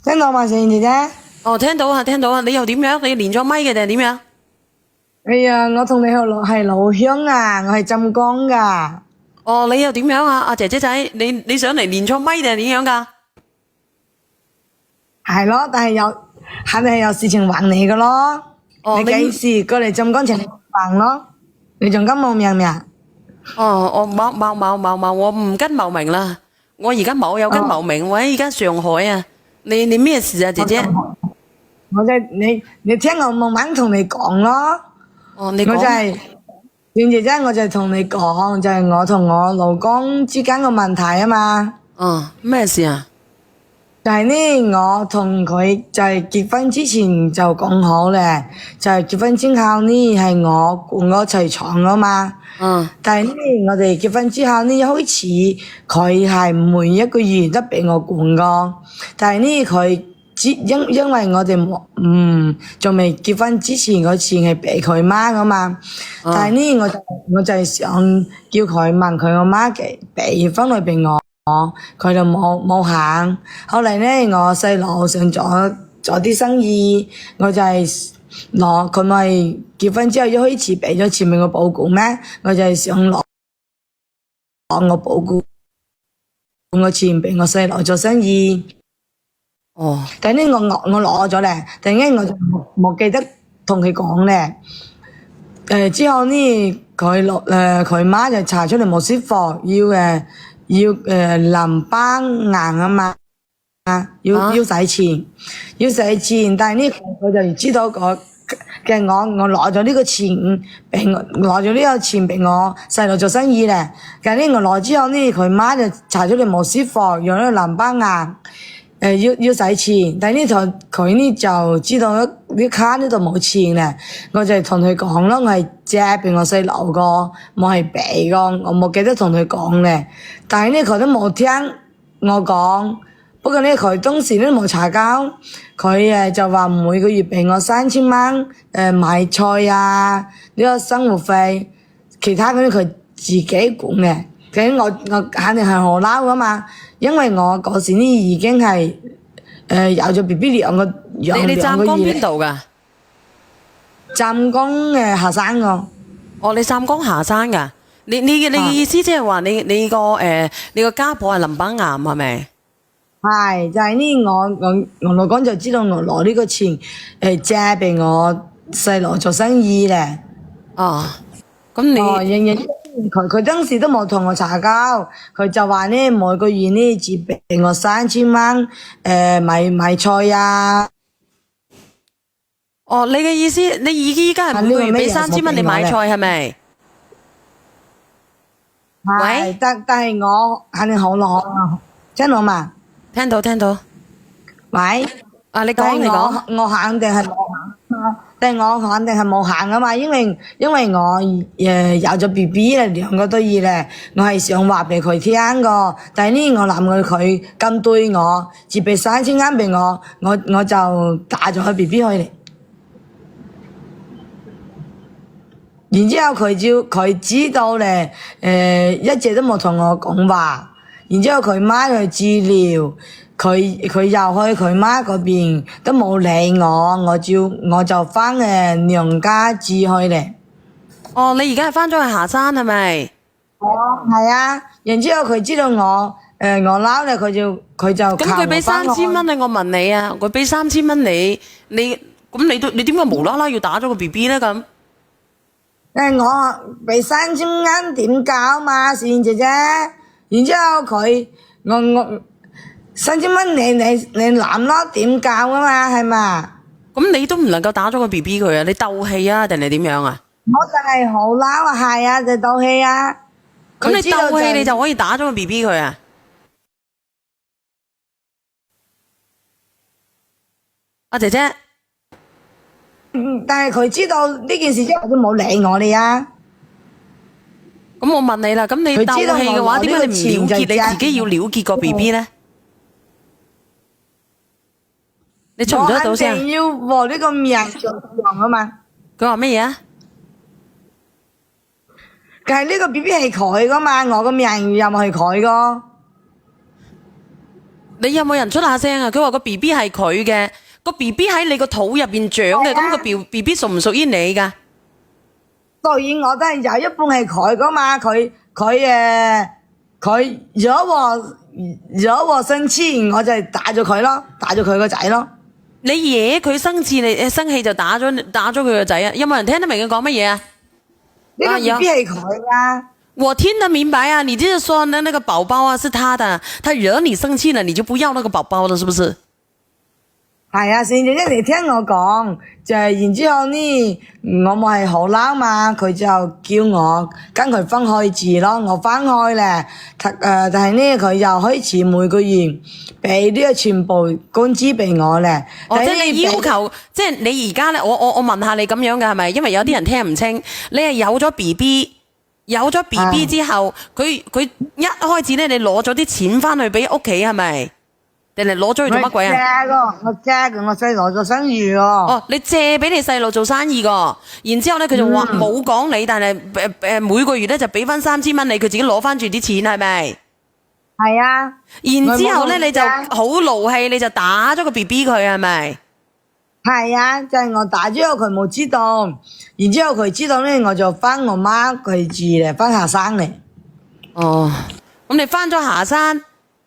聽到嘛，善賢姐姐？哦，聽到啊，聽到啊，你又點樣？你連咗咪嘅定係點樣？哎呀，我同你係老鄉啊，我係浸江噶。哦，你又點樣啊？阿姐姐仔，你上嚟連咗咪定係點樣㗎？係咯，但係肯定係有事情揾你噶咯。哦，你幾時過嚟浸江請你食飯咯？你仲跟冇命未啊？我冇，我唔跟茂名啦。我而家冇有跟茂哦，名，我喺而家上海啊。你咩事啊，姐姐？我就你聽我慢慢同你講咯。哦，你講啊。我就係善姐姐，我就同你講，就係我同我老公之間嘅問題啊嘛。哦，咩事啊？就係呢，我同佢就係結婚之前就講好咧，就係結婚之後呢係我管我財產啊嘛。嗯。但係呢，我哋結婚之後呢，一開始佢係每一個月都俾我管個，但係呢佢因為我哋冇仲未結婚之前嗰錢係俾佢媽噶嘛，但係呢我就係想叫佢問佢個媽俾翻嚟俾我。佢就冇肯。後嚟呢，我細佬想做啲生意，我就係攞佢咪結婚之後一開始俾咗錢俾我保管咩？我就係想攞我保管個錢俾我細佬做生意。哦。但係呢，我攞咗咧，但係呢我就冇記得同佢講咧。之後呢，佢媽就查出嚟冇識貨，要淋巴硬啊嘛，要使錢，但係呢，佢就知道我攞咗呢個錢俾我，攞咗呢個錢俾我細路做生意咧。但係呢，我攞之後呢，佢媽就查出嚟冇識貨，用咗淋巴硬。要使錢，但係呢佢呢就知道啲卡呢度冇錢咧，我就同佢講咯，我係借俾我細佬個，冇係俾個，我冇記得同佢講咧。但係呢佢都冇聽我講，不過呢佢當時都冇查交，佢就話每個月俾我3000蚊，買菜啊呢個生活費，其他嗰啲佢自己管嘅。咁我肯定係好嬲噶嘛，因為我嗰時呢已經係有咗 BB 你湛江兩個月邊度㗎？湛江下山個。哦，你湛江下山㗎？你嘅意思即係話你個家婆係淋巴癌係咪？係就係呢，我老公就知道我攞呢個錢借俾我細佬做生意咧。哦，咁你佢當時都冇同我查交，佢就話呢每個月呢只俾我3000蚊，買菜啊。哦，你嘅意思你依家係每個月俾3000蚊你買菜係咪？喂，但係我肯定好攞，聽到嘛？聽到。喂，啊，你但係講你講。我肯定係冇肯，但係我肯定係冇肯啊嘛，因為我有咗 BB 咧，2個多月咧，我係想話俾佢聽個，但係呢我諗佢咁對我，只俾3000蚊俾我就打咗個 BB 去嚟。然之後佢知道咧，一直都冇同我講話。然之後佢媽去治療，佢又去佢媽嗰邊都冇理我，我就返娘家住去咧。哦，你而家係翻咗去下山係咪？哦，係啊。然之後佢知道我嬲咧，佢就咁佢俾靠我返去。3000蚊你，我問你啊，佢俾3000蚊你點解無啦啦要打咗個 BB 咧咁？我俾3000蚊點搞嘛，善姐姐。然之後我3000蚊你諗咯，點搞啊嘛，係嘛？咁你都唔能夠打咗個 BB 佢啊？你鬥氣啊，定係點樣啊？我就係好嬲啊，係啊，就鬥氣啊。咁你佢知道鬥氣你就可以打咗個 BB 佢啊？阿姐姐，但係佢知道呢件事之後都冇理我哋啊。咁我問你啦，咁你鬥氣嘅話，點解你唔了結你自己要了結個 BB 咧？你出唔出得到先啊？我肯定要和呢個命做用啊嘛。佢話乜嘢啊？但係呢個 BB 係佢噶嘛，我個命又唔係佢個。你有冇人出下聲啊？佢話個 B B 係佢嘅，個 B B 喺你個肚入邊長嘅，咁個 B B 屬唔屬於你噶？當然我都係有一半係佢噶嘛，佢惹我生氣，我就打咗佢咯，打咗佢個仔咯。你惹佢生氣，你生氣就打咗佢個仔啊？有冇人聽得明佢講乜嘢啊？呢個 B B 係佢噶。我聽得明白啊，你就是說那個寶寶啊是他的，他惹你生氣了，你就不要那個寶寶了，是不是？係啊，先姐姐你聽我講，就係然之後呢，我咪係好嬲嘛，佢就叫我跟佢分開住咯，我分開咧，但係呢佢又開始每個月俾呢個全部工資俾我咧。即係你要求，即係你而家咧，我問下你咁樣嘅係咪？因為有啲人聽唔清，你係有咗 BB。有咗 BB 之後，佢一開始咧，你攞咗啲錢翻去俾屋企係咪？定係攞咗去做乜鬼啊？我借嘅，我細路做生意喎。哦，你借俾你細路做生意個，然之後咧佢就話冇講你，但係每個月咧就俾翻3000蚊你，佢自己攞翻住啲錢係咪？係啊。然之後咧你就好怒氣，你就打咗個 BB 佢係咪？係啊，就係我打咗佢冇知道，然之後佢知道咧，我就翻我媽佢住咧，翻下山嚟。哦，咁你翻咗下山，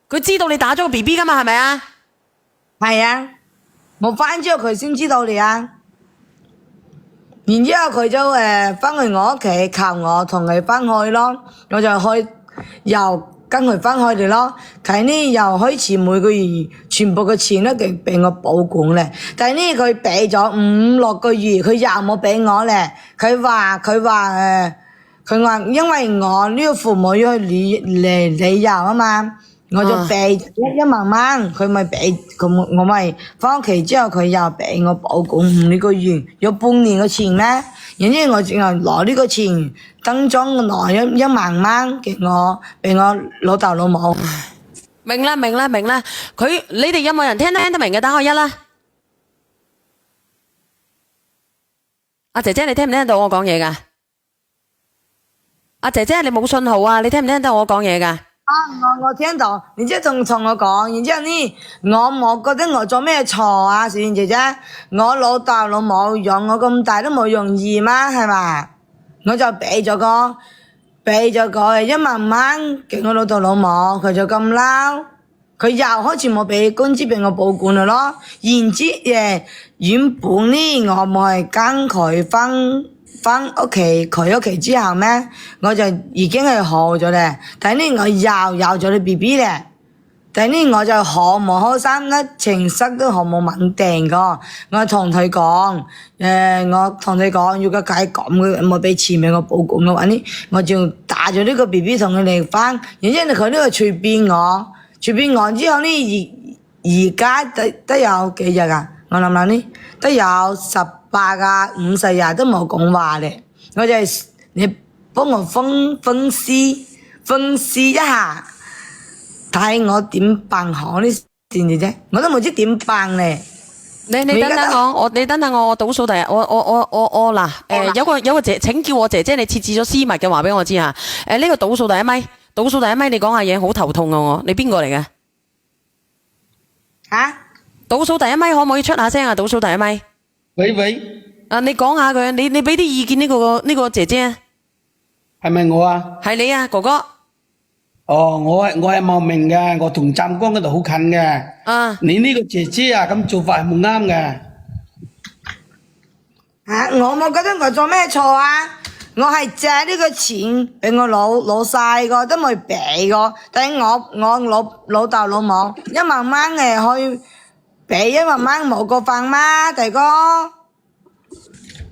佢知道你打咗個 BB 噶嘛，係咪啊？係啊，我翻之後佢先知道你啊。然之後佢就翻去我屋企求我同佢分開咯，我就去又跟佢分開哋咯。佢呢又開始每個月全部嘅錢都俾我保管咧，但係呢佢俾咗5-6個月，佢又冇俾我咧。佢話因為我呢個父母要去旅遊啊嘛，我就俾1萬蚊，佢咪俾佢我咪翻屋企之後佢又俾我保管5個月，有半年嘅錢咩？然之後我淨係攞呢個錢當中攞1萬蚊俾我老豆老母。明啦。你哋有冇人聽得明嘅？打個1啦。阿姐姐，你聽唔聽到我講嘢噶？阿姐姐，你冇信號啊？你聽唔聽到我講嘢噶？我聽到，然之後仲同我講，然之後呢，我冇覺得我做咩錯啊，小燕姐姐，我老豆老母養我咁大都冇容易嗎？係嘛？我就俾咗個1萬蚊給我老豆老母，佢就咁嬲，佢又開始冇俾工資俾我保管啦咯。原本呢，我咪跟佢翻屋企佢屋企之後咩，我就已經係好咗咧。但係呢，我又有咗啲 BB 咧。但係呢，我就好唔開心咧，情緒都好冇穩定個。我同佢講，如果佢咁嘅冇俾錢俾我保管嘅話呢，我就打咗呢個 BB 同佢離婚。然之後佢呢個隨便我之後呢，而家都有幾日啊？我諗諗呢，都有18-50日都冇講話咧。我就係你幫我分析一下，睇我點辦好呢件事啫？我都冇知點辦咧。你等等我倒數第日，我嗱，有個姐，請叫我姐姐，你設置咗私密嘅話俾我知啊。呢個倒數第一咪，你講下嘢好頭痛啊我，你邊個嚟嘅？吓？倒數第一咪可唔可以出下聲啊？倒數第一咪。喂。你講下佢，你俾啲意見呢個姐姐。係咪我啊？係你啊，哥哥。哦，我係茂名嘅，我同湛江嗰度好近嘅。你呢個姐姐啊，咁做法係冇啱嘅。我冇覺得我做咩錯啊！我係借呢個錢俾我老細個，都冇俾個。但係我老豆老母1萬蚊去俾1萬蚊冇過分嗎，大哥？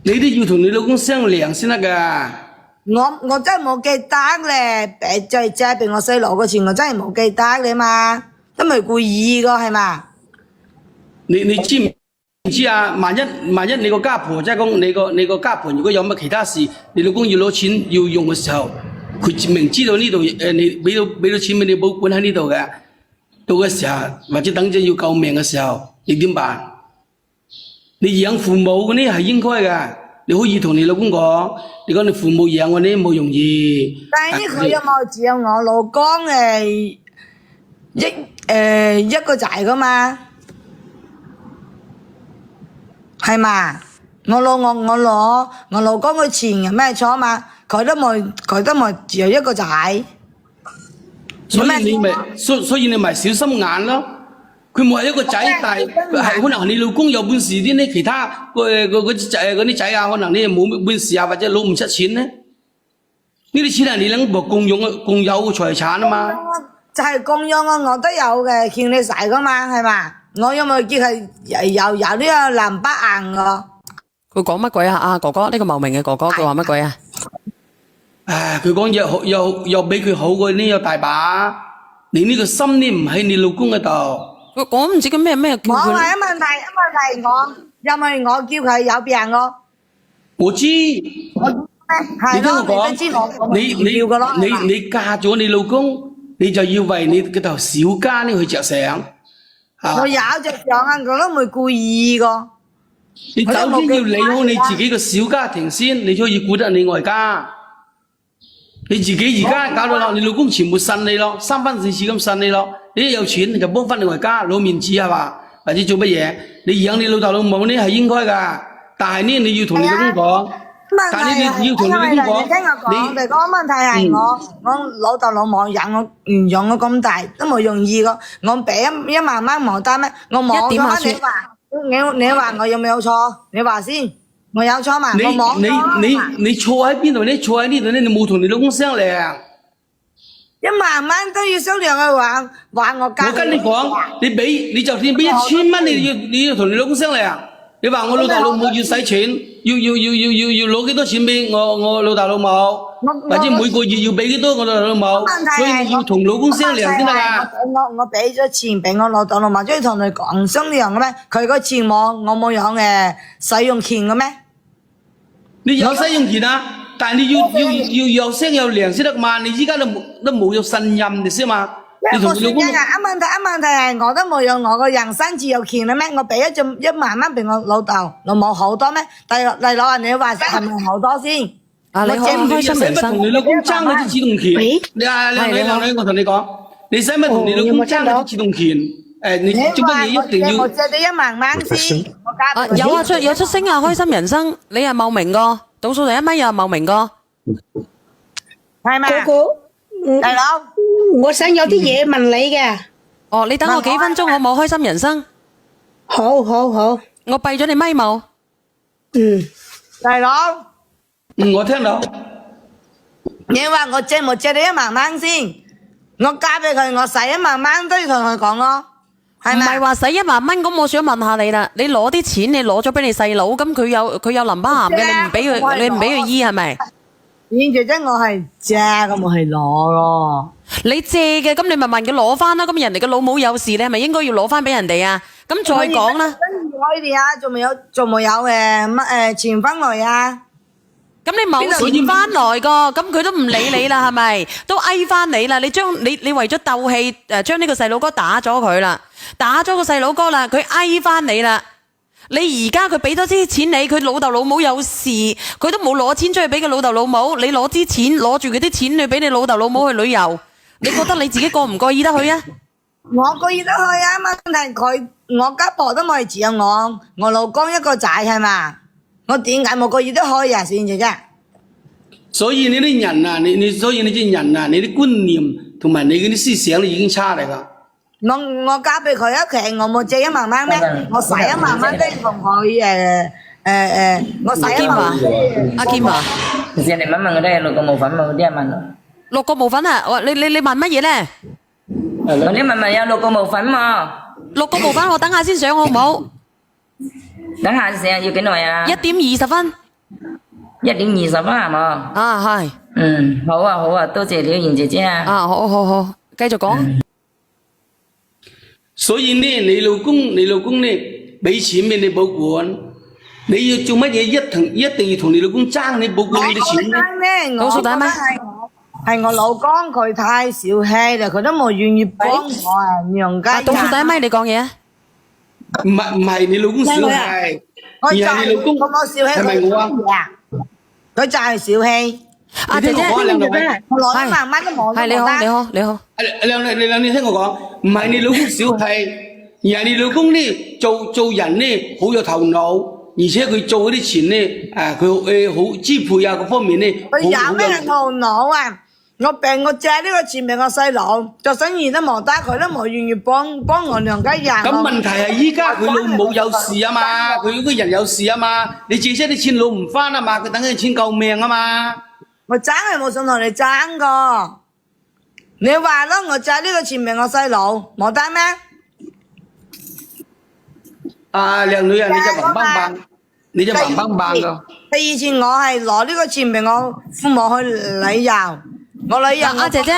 你都要同你老公商量先得噶。我真係冇記得咧，借俾我細佬嘅錢，我真係冇記得你嘛，都唔係故意個係嘛？你知唔知啊？萬一你個家婆即係講你個家婆，如果有乜其他事，你老公要攞錢要用嘅時候，佢明知道呢度你俾到錢俾你保管喺呢度嘅，到嘅時候或者等陣要救命嘅時候，你點辦？你養父母嗰啲係應該嘅。你可以同你老公講，你講你父母養我呢冇容易。但係呢佢有冇只有我老公一個仔噶嘛，係嘛？我老公嘅錢有咩錯嘛？佢都冇只有一個仔，所以你咪小心眼咯。佢冇係一個仔，但係可能你老公有本事啲呢，其他嗰啲仔啊，可能你冇本事啊，或者攞唔出錢呢？呢啲錢係你兩個共有嘅財產啊嘛。就係共用啊，我都有嘅，欠你使噶嘛，係嘛？我有冇叫佢有呢個藍白硬噶？佢講乜鬼啊？啊哥哥，呢個茂名嘅哥哥，佢話乜鬼啊？唉，佢講又比佢好過呢有大把，你呢個心呢唔喺你老公嗰度。我唔知佢咩叫我佢。係一問題，我又咪我叫佢有病咯。我知，係咯，你都知我叫噶咯。你嫁咗你老公，你就要為你嗰頭小家呢去着想。我有着想啊，我都唔係故意個。你首先要理好你自己個小家庭先，你先可以顧得你外家。你自己而家搞到你老公全部信你咯，三番四次咁信你咯。你一有錢你就幫翻你外家攞面子係嘛？或者做乜嘢？你養你老豆老母呢係應該噶，但係呢你要同你老公講。但係你要同你老公講。你聽我講，第個問題係我老豆老母養我咁大都冇容易個，我俾一萬蚊冇得咩？我冇咗你話我有冇有錯？你話先，我有錯嘛？你錯喺邊度呢？錯喺呢度呢？你冇同你老公商量。1萬蚊都要商量嘅話我加。我跟你講，你就算俾1000蚊，你要同你老公商量。你話我老豆老母要使錢，要攞幾多錢俾我老豆老母，或者每個月要俾幾多我老豆老母，所以你要同老公商量先得噶。我俾咗錢俾我老豆老母，即係同佢講商量嘅咩？佢個錢我冇用嘅使用權嘅咩？你有使用權啊，但係你要有聲有量先得嘛。你依家都冇有信任，你知嘛？你同你老公。問題係我都冇用我個人身自由權啦咩？我俾1萬蚊俾我老豆老母好多咩？大佬啊，你話係咪好多先？啊，你開心人生。同你老公爭嗰啲主動權。你靚女，我同你講，你使乜同你老公爭嗰啲主動權？你做乜嘢一定要？我借你1萬蚊先。有出聲啊！開心人生，你係茂名個，倒數第一咪又係茂名個，係咪？哥哥，大佬，我想有啲嘢問你嘅。哦，你等我幾分鐘好冇？開心人生，好，我閉咗你咪冇。大佬，我聽到。你話我借冇借你1萬蚊先？我嫁俾佢，我使1萬蚊都要同佢講咯。唔係話使1萬蚊，咁我想問下你啦，你攞啲錢，你攞咗俾你細佬，咁佢有淋巴癌嘅，你唔俾佢醫係咪？現姐姐我係借，咁我係攞咯。你借嘅，咁你咪問佢攞翻啦。咁人哋嘅老母有事，你係咪應該要攞翻俾人哋啊？咁再講啦。可以啊，仲冇有錢翻嚟啊？咁你冇錢翻來個，咁佢都唔理你啦，係咪？都翳翻你啦！你為咗鬥氣，將呢個細佬哥打咗佢啦，打咗個細佬哥啦，佢翳翻你啦。你而家佢俾多啲錢你，佢老豆老母有事，佢都冇攞錢出去俾佢老豆老母，你攞啲錢，攞住佢啲錢去俾你老豆老母去旅遊，你覺得你自己過唔過意得去啊？我過意得去啊，問題我家婆都冇只有我老公一個仔係嘛？我點解冇過意得去啊？先姐姐。所以你啲人啊，所以你啲人啊，你啲觀念同埋你嗰啲思想已經差嚟噶。我嫁俾佢屋企，我冇借1萬蚊咩？我使1萬蚊都要同佢我使1萬蚊。阿堅話，其實你問我哋六個冇份冇啲人問6個冇份啊！你問乜嘢咧？我啲問有6個冇份嘛？6個冇份，我等下先上好唔好？等下上要幾耐啊？1點20分。1點20分係嘛？啊係。好啊，多謝你賢姐姐啊。啊好，繼續講。所以呢，你老公呢俾錢俾你保管，你要做乜嘢一定要同你老公爭你保管啲錢咧？倒數第一咩？係我老公佢太小氣啦，佢都冇願意幫我啊，娘家。倒數第一咪你講嘢啊？唔係你老公小氣，而係你老公係咪我啊？佢就係小氣。阿姐姐，我攞1萬蚊都冇。係你好。你聽我講，唔係你老公小氣，而係你老公呢做人呢好有頭腦，而且佢做嗰啲錢呢，佢好支配啊各方面呢，佢有咩頭腦啊？我病，我借呢個錢俾我細佬，就生意都冇得，佢都冇願意幫我兩家人。咁問題係依家佢老母有事啊嘛，佢個人有事啊嘛，你借些啲錢攞唔翻啊嘛，佢等緊錢救命啊嘛。我真係冇想同你爭個，你話咯，我借呢個錢俾我細佬，冇得咩？啊，靚女啊，你就盲棒棒，你就盲棒棒噶。第二次我係攞呢個錢俾我父母去旅遊，我旅遊。阿姐姐，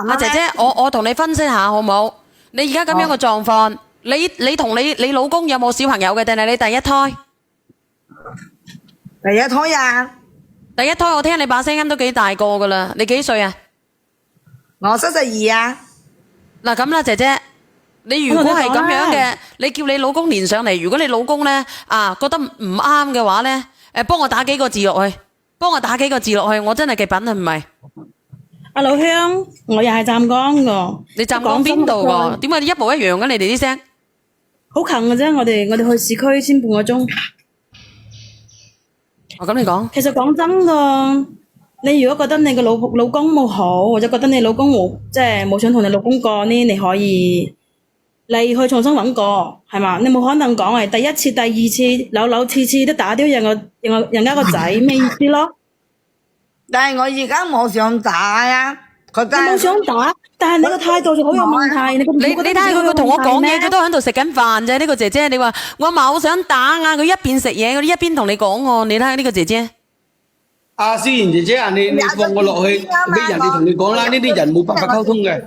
阿姐姐，我同你分析下好冇？你而家咁樣嘅狀況，你同你老公有冇小朋友嘅？定係你第一胎？第一胎呀，第一胎我聽你把聲音都幾大個噶啦，你幾歲啊？我72啊。嗱咁啦，姐姐，你如果係咁樣嘅，你叫你老公連上嚟。如果你老公咧覺得唔啱嘅話咧，幫我打幾個字落去，幫我打幾個字落去，我真係極品係唔係？阿老鄉，我又係湛江噶。你湛江邊度噶？點解一模一樣嘅？你哋啲聲好近嘅啫，我哋去市區先半個鐘。咁你講。其實講真噶，你如果覺得你個老公冇好，或者覺得你老公冇想同你老公過呢，你可以你去重新揾過，係嘛？你冇可能講係第一次、第二次、次次都打掉人家個仔，咩意思咯？但係我而家冇想打呀，佢真係你冇想打，但係你個態度就好有問題。你睇下佢同我講嘢，佢都喺度食緊飯啫。呢個姐姐，你話我冇想打啊，佢一邊食嘢，佢一邊同你講喎。你睇下呢個姐姐。阿思妍姐姐啊，你放我落去，俾人哋同你講啦。呢啲人冇辦法溝通嘅。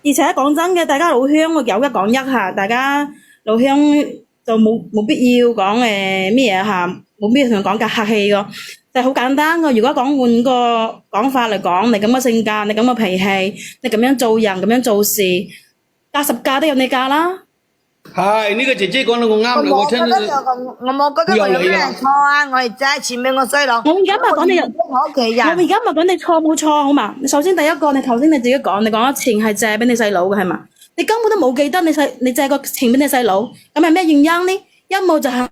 而且講真嘅，大家老鄉我有一講一下，大家老鄉就冇必要講咩嘢嚇，冇必要同佢講咁客氣個。就係好簡單嘅，如果講換個講法嚟講，你咁嘅性格，你咁嘅脾氣，你咁樣做人，咁樣做事，嫁10嫁都有你嫁啦。係呢個姐姐講到我啱啦，我聽到我冇覺得我有咩錯啊，我係借錢俾我細佬。我而家咪講你我屋企人。我而家咪講你錯冇錯好嘛？首先第一個，你頭先你自己講，你講咗錢係借俾你細佬嘅係嘛？你根本都冇記得你借個錢俾你細佬，咁係咩原因呢？一冇就係。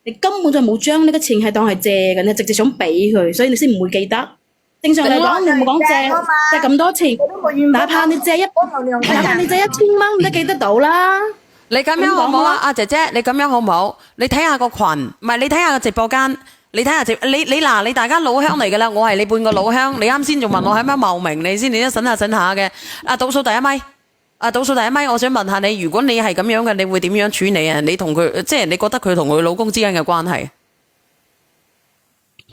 你根本就冇將呢個錢係當係借嘅，你直接想俾佢，所以你先唔會記得。正常嚟講，你冇講借咁多錢，哪怕你借1000蚊，你都記得到啦。你咁樣好唔好啊？阿姐姐，你咁樣好唔好？你睇下個群，唔係你睇下個直播間，你睇下你大家老鄉嚟噶啦，我係你半個老鄉。你啱先仲問我係咩茂名，你先，你都審下嘅。倒數第一咪。倒數第一咪，我想問下你，如果你係咁樣嘅，你會點樣處理啊？你同佢，即係你覺得佢同佢老公之間嘅關係？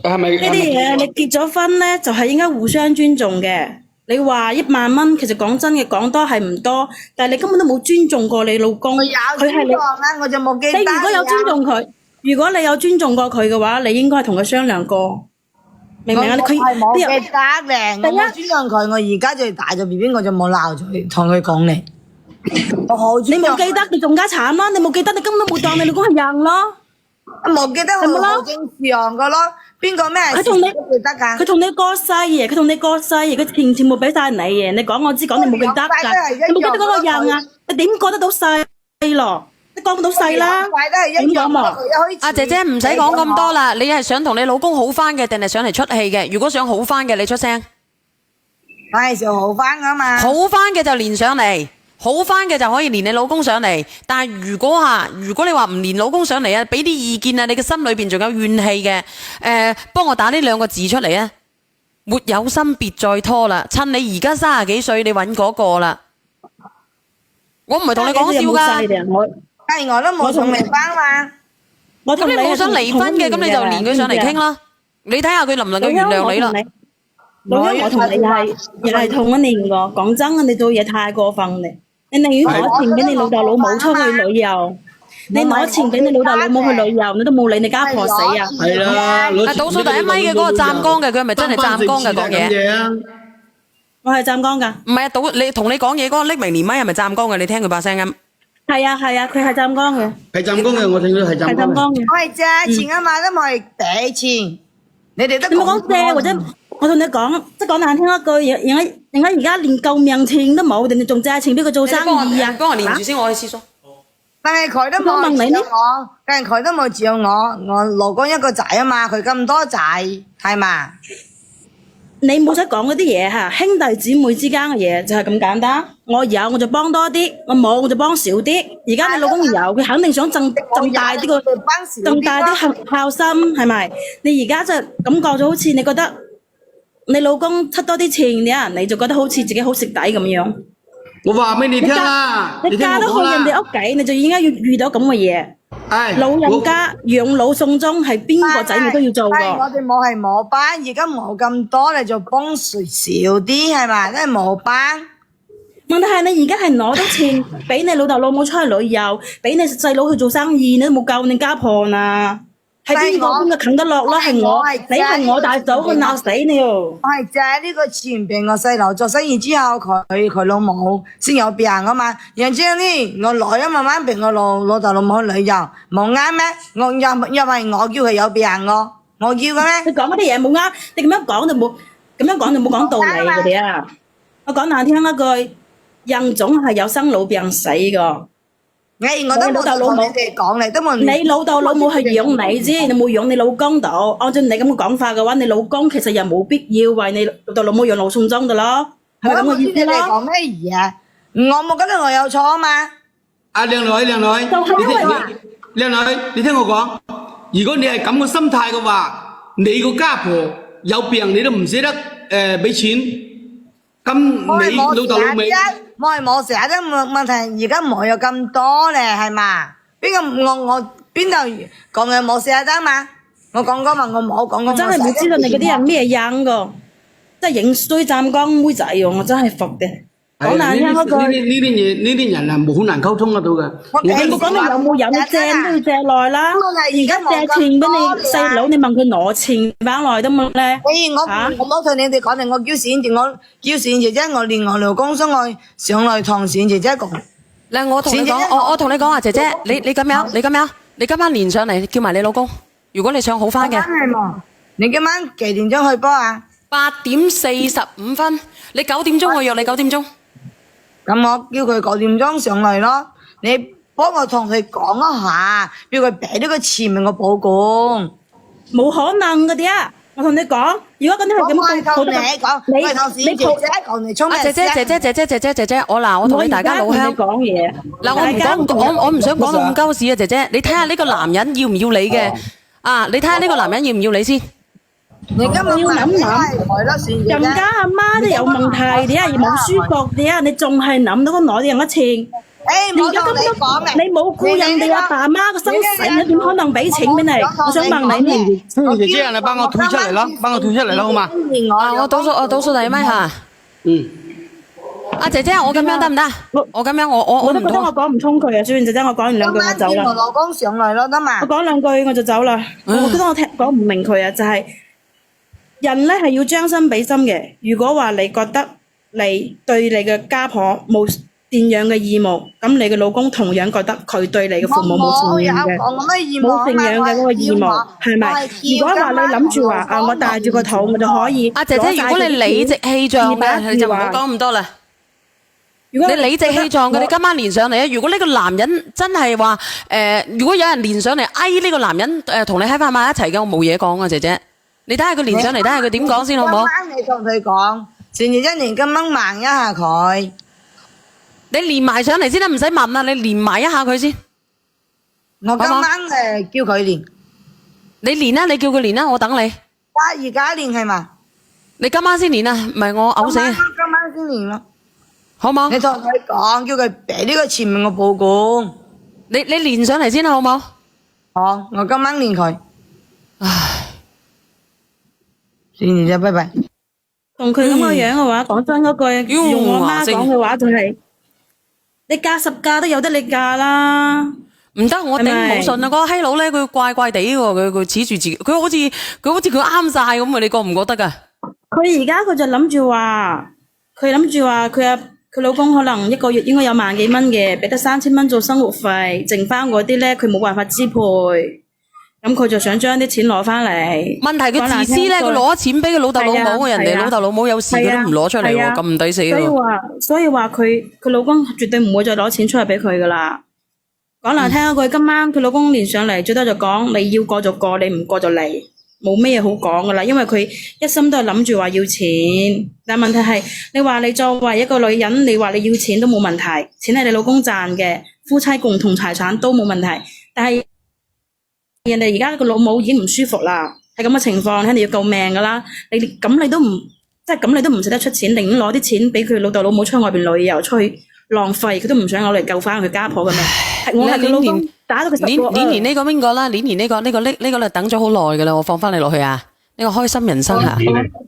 係咪？呢啲嘢你結咗婚咧，就係應該互相尊重嘅。你話1萬蚊，其實講真嘅，講多係唔多，但係你根本都冇尊重過你老公。佢係你，我就冇記得。你如果有尊重佢，如果你有尊重過佢嘅話，你應該係同佢商量過。明唔明啊？佢冇記得嘅，我冇尊重佢，我而家就大咗 BB， 我就冇鬧佢，同佢講你。我好尊重。你冇記得，你仲加慘啦！你冇記得，你根本都冇當你老公係人咯。冇記得我好正常噶咯，邊個咩？佢同你記得㗎？佢同你過世嘅，佢全部俾晒你嘅。你講我知，講你冇記得㗎。你冇記得嗰個人啊？你點過得到世咯？你講唔到世啦。點講嘛？阿姐姐唔使講咁多啦，你係想同你老公好翻嘅，定係想嚟出氣嘅？如果想好翻嘅，你出聲。我係想好翻㗎嘛。好翻嘅就連上嚟。好翻嘅就可以連你老公上嚟，但係如果你話唔連老公上嚟啊，俾啲意見啊，你嘅心裏邊仲有怨氣嘅，幫我打呢2個字出嚟啊！沒有心別再拖啦，趁你而家30幾歲，你揾嗰個啦。我唔係同你講笑㗎，我都冇想離婚嘛。咁你冇想離婚嘅，咁你就連佢上嚟傾啦。你睇下佢能唔能夠原諒你啦。老鄉，我同你又係同一年㗎。講真啊，你做嘢太過分咧。你寧願攞錢俾你老豆老母出去旅遊，你攞錢俾你老豆老母去旅遊，你都冇理你家婆死啊！係啦，倒數第一咪嘅嗰個湛江嘅，佢係咪真係湛江嘅講嘢？我係湛江㗎。唔係啊，你同你講嘢嗰個匿名連咪係咪湛江嘅？你聽佢把聲音。係啊，佢係湛江嘅。係湛江嘅，我聽到係湛江嘅。我係借錢啊嘛，都冇係俾錢。你哋都冇講借或者我同你講，即係講難聽一句，人家而家連救命錢都冇，人哋仲借錢俾佢做生意啊！幫我連住先，我去廁所。但係佢都冇照顧我，但係佢都冇照顧我。我老公一個仔啊嘛，佢咁多仔，係嘛？你冇使講嗰啲嘢嚇，兄弟姊妹之間嘅嘢就係咁簡單。我有我就幫多啲，我冇我就幫少啲。而家你老公有，佢肯定想增大啲個增大啲孝心，係咪？你而家就感覺咗好似你覺得你老公出多啲錢，你就覺得好似自己好蝕底咁樣。我話俾你聽啦，你嫁到去人哋屋企，你就應該要遇到咁嘅嘢。老人家養老送終係邊個仔女都要做我㗎。哋冇係冇班，而家冇咁多，你就幫誰少啲係嘛？都係冇班。問題係你而家係攞咗錢俾你老豆老母出去旅遊，俾你細佬去做生意，你都冇救你家婆啊！係邊個啃得落啦？係我，你係我大嫂，我鬧死你哦！我係借呢個錢俾我細佬做生意之後，佢老母先有病啊嘛。然之後呢，我攞1萬蚊俾我老豆老母去旅遊，冇啱咩？我又係我叫佢有病我叫嘅咩？你講嗰啲嘢冇啱，你咁樣講就冇講道理嗰啲啊！我講難聽一句，人總係有生老病死噶。我都冇同你哋講，你都冇。你老豆老母係養你啫，你冇養你老公度。按照你咁嘅講法嘅話，你老公其實又冇必要為你老豆老母養老送終噶咯，係咪咁嘅意思咯？你講咩嘢啊？我冇覺得我有錯啊嘛。阿靚女，就係因為話靚女，你聽我講，如果你係咁嘅心態嘅話，你個家婆有病你都唔捨得俾錢，咁你老豆老味。我係冇成日都問題，而家冇有咁多咧，係嘛？邊個我邊度講嘅冇成日得嘛？我講過嘛，我冇講過。我真係唔知道你嗰啲人咩樣噶，真係影衰湛江妹仔喎！我真係服嘅。講難聽嗰句，呢啲人啊，好難溝通得到嘅。你冇講你有冇有，你借都要借耐啦。而家借錢俾你細佬，你問佢攞錢翻來得冇咧？我冇同你哋講定，我叫冼姐姐，我連我老公想我上來同冼姐姐講。嗱，我同你講，我同你講啊，姐姐，你咁樣，你今晚連上嚟叫埋你老公。如果你想好翻嘅，你今晚幾點鐘去波啊？8:45，你9點鐘我約你9點鐘。咁我叫佢9點鐘上嚟咯，你幫我同佢講一下，叫佢俾呢個錢俾我保管。冇可能嗰啲啊！我同你講，如果嗰啲係咁，我同你講，我同冼姐姐講，你衝咩姐姐，我同你大家老鄉講嘢。嗱，我唔想講到咁鳩屎啊，姐姐，你睇下呢個男人要唔要你嘅？啊，你睇下呢個男人要唔要你先？你今日要諗，人家阿媽都有問題，點解冇舒服？點解你仲係諗到個攞啲人嘅錢？你而家根本你冇顧人哋阿爸阿媽嘅生死，你點可能俾錢俾你？我想問你呢？姐姐，你幫我退出嚟咯，好嘛？我倒數第一咪嚇。阿姐姐，我咁樣得唔得？我咁樣我都覺得我講唔通佢啊！雖然姐姐，我講完兩句我走啦。我老公上嚟咯，得嘛？我講兩句我就走啦。我覺得我講唔明佢啊，就係。人咧係要將心比心嘅。如果話你覺得你對你嘅家婆冇贍養嘅義務，咁你嘅老公同樣覺得佢對你嘅父母冇贍養嘅，冇贍養嘅嗰個義務，係咪？如果話你諗住話我帶住個肚我就可以，阿姐姐，如果你理直氣壯嘅，你就唔好講咁多啦。如果你理直氣壯嘅，你今晚連上嚟啊！如果呢個男人真係話如果有人連上嚟呢個男人同你喺翻埋一齊嘅，我冇嘢講啊，姐姐。你睇下佢連上嚟，睇下佢點講先好唔好？今晚你同佢講，前年一年今晚問一下佢。你連埋上嚟先啦，唔使問啦，你連埋一下佢先。我今晚叫佢連。你連啦，你叫佢連啦，我等你。而家連係嘛？你今晚先連啊，唔係我嘔死。今晚先連咯，好冇？你同佢講，叫佢俾呢個錢俾我保管。你連上嚟先好冇？好，我今晚連佢。唉。先啫，拜拜。同佢咁嘅樣嘅話，講真嗰句，用我媽講嘅話就係，你嫁10嫁都有得你嫁啦。唔得，我頂唔順啊！嗰個閪佬咧，佢怪怪地喎，佢恃住自己，佢好似佢啱晒咁啊！你覺唔覺得噶？佢而家佢就諗住話，佢老公可能一個月應該有萬幾蚊嘅，俾得3000蚊做生活費，剩翻嗰啲咧佢冇辦法支配。咁佢就想將啲錢攞翻嚟。問題佢自私咧，佢攞錢俾佢老豆老母，人哋老豆老母有事佢都唔攞出嚟喎，咁唔抵死喎。所以話佢老公絕對唔會再攞錢出嚟俾佢噶啦。講難聽一句，今晚佢老公連上嚟，最多就講你要過就過，你唔過就嚟，冇咩嘢好講噶啦。因為佢一心都係諗住話要錢，但係問題係你話你作為一個女人，你話你要錢都冇問題，錢係你老公賺嘅，夫妻共同財產都冇問題。但係人哋而家個老母已經唔舒服啦，係咁嘅情況，肯定要救命噶啦。你都唔即係咁，你都唔捨得出錢，寧願攞啲錢俾佢老豆老母出去外邊旅遊，出去浪費，佢都唔想攞嚟救翻佢家婆嘅命。我係佢老公打到佢十個。年呢個邊個啦？年呢個你等咗好耐噶啦，我放翻你落去啊！呢個開心人生啊！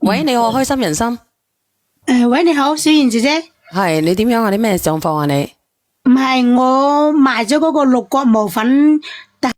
喂，你好，開心人生。喂，你好，小妍姐姐。係你點樣啊？你咩狀況啊？你唔係我賣咗嗰個六角磨粉。